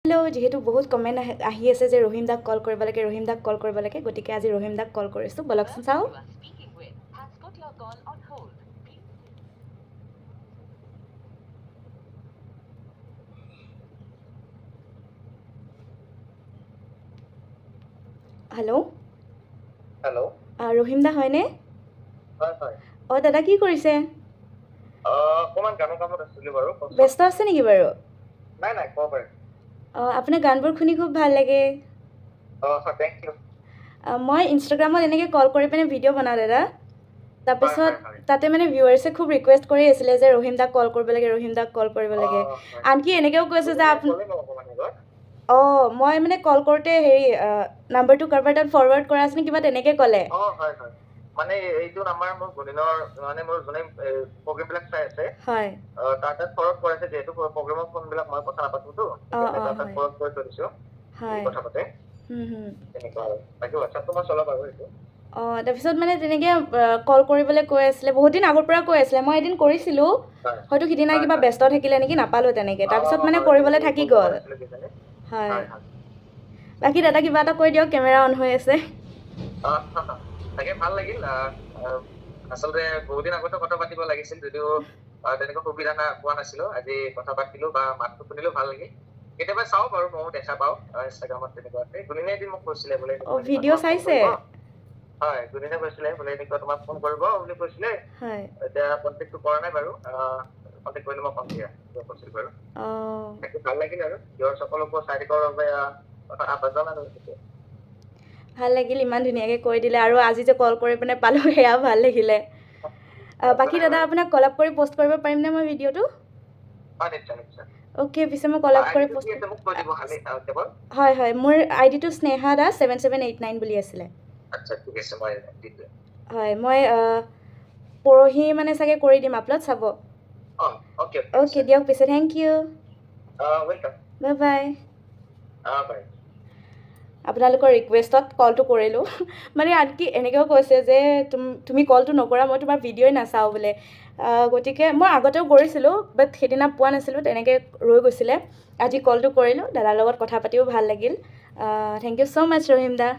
hello' যিহেতু বহুত comment আহি আছে যে ৰহিম দাক কল কৰিব লাগে গতিকে আজি ৰহিম দাক কল কৰিছোঁ বলকচোন চাওঁ হেল্ল' হেল্ল' ৰহিম দা হয়নে হয় হয় অঁ দাদা কি কৰিছে অকণমান গানৰ কামত আছিলোঁ বাৰু ব্যস্ত আছে নেকি বাৰু নাই ক'ব পাৰে অঁ আপোনাৰ গানবোৰ শুনি খুব ভাল লাগে থেংক ইউ মই ইনষ্টাগ্ৰামত এনেকৈ কল কৰি পিনে ভিডিঅ' বনাওঁ দাদা তাৰপিছত তাতে মানে ভিউৱাৰ্ছে খুব ৰিকুৱেষ্ট কৰি আছিলে যে ৰহিম দাক কল কৰিব লাগে আনকি এনেকৈও কৈছে যে অঁ মই মানে কল কৰোঁতে হেৰি নাম্বাৰটো কাৰোবাৰ তাত ফৰৱাৰ্ড কৰা আছে নে কিবা তেনেকৈ ক'লে হয় মানে এইটো নাম্বাৰ মোৰ গুণিনৰ মানে মোৰ যোনে প্ৰগ্ৰেমবিলাক চাই আছে হয় তাৰ তাত ফৰৱাৰ্ড কৰাইছে যিহেতু প্ৰগ্ৰেমৰ ফোনবিলাক মই কথা নাপাতোতো সেইকাৰণে তাৰ তাত ফৰৱাৰ্ড কৰি থৈ দিছোঁ হয় কথা পাতে তেনেকুৱা আৰু বাকী হোৱাটছআপটো মই চলাম আৰু এইটো অঁ তাৰপিছত মানে তেনেকৈ কল কৰিবলৈ কৈ আছিলে বহুত দিন আগৰ পৰা কৈ আছিলে মই এদিন কৰিছিলোঁ হয়তো সিদিনা কিবা ব্যস্ত থাকিলে নেকি নাপালোঁ তেনেকৈ তাৰপিছত মানে কৰিবলৈ থাকি গ'ল হয় বাকী দাদা কিবা এটা কৈ দিয়ক কেমেৰা অন হৈ আছে তাকে ভাল লাগিল আচলতে বহুত দিন আগতে কথা পাতিব লাগিছিল যদিও তেনেকুৱা সুবিধা পোৱা নাছিলো আজি কথা পাতিলো বা মাতটো শুনিলো ভাল লাগিল কেতিয়াবা চাওঁ বাৰু ময়ো দেখা পাওঁ ইনষ্টাগ্ৰামত তেনেকুৱাকে গুণিনে এদিন মোক কৈছিলে বোলে ভিডিঅ' চাইছে হয় গুণিনে কৈছিলে বোলে এনেকুৱা তোমাক ফোন কৰিব বুলি কৈছিলে হয় এতিয়া কণ্টেক্টটো কৰা নাই বাৰু কণ্টেক্ট কৰিলে মই কম দিয়া কৈছিল বাৰু তাকে ভাল লাগিল আৰু নিজৰ সকলোকো চাই দিবৰ বাবে আবেদন আৰু ভাল লাগিল ইমান ধুনীয়াকৈ কৈ দিলে আৰু আজি যে কল কৰি পিনে পালোঁ সেয়াও ভাল লাগিলে বাকী দাদা আপোনাক কলাপ কৰি পষ্ট কৰিব পাৰিমনে মই ভিডিঅ'টো অ'কে পিছে মই কলাপ কৰি পষ্ট হয় মোৰ আইডিটো স্নেহা দাস 7789 বুলি আছিলে হয় মই পৰহি মানে চাগে কৰি দিম আপলোড চাব অ'কে দিয়ক পিছে থেংক ইউ বাই বাই আপোনালোকৰ ৰিকুৱেষ্টত কলটো কৰিলোঁ মানে আনকি এনেকৈও কৈছে যে তুমি কলটো নকৰা মই তোমাৰ ভিডিঅ'ই নাচাওঁ বোলে গতিকে মই আগতেও কৰিছিলোঁ বাট সেইদিনা পোৱা নাছিলোঁ তেনেকৈ ৰৈ গৈছিলে আজি কলটো কৰিলোঁ দাদাৰ লগত কথা পাতিও ভাল লাগিল thank you so' much Rahim da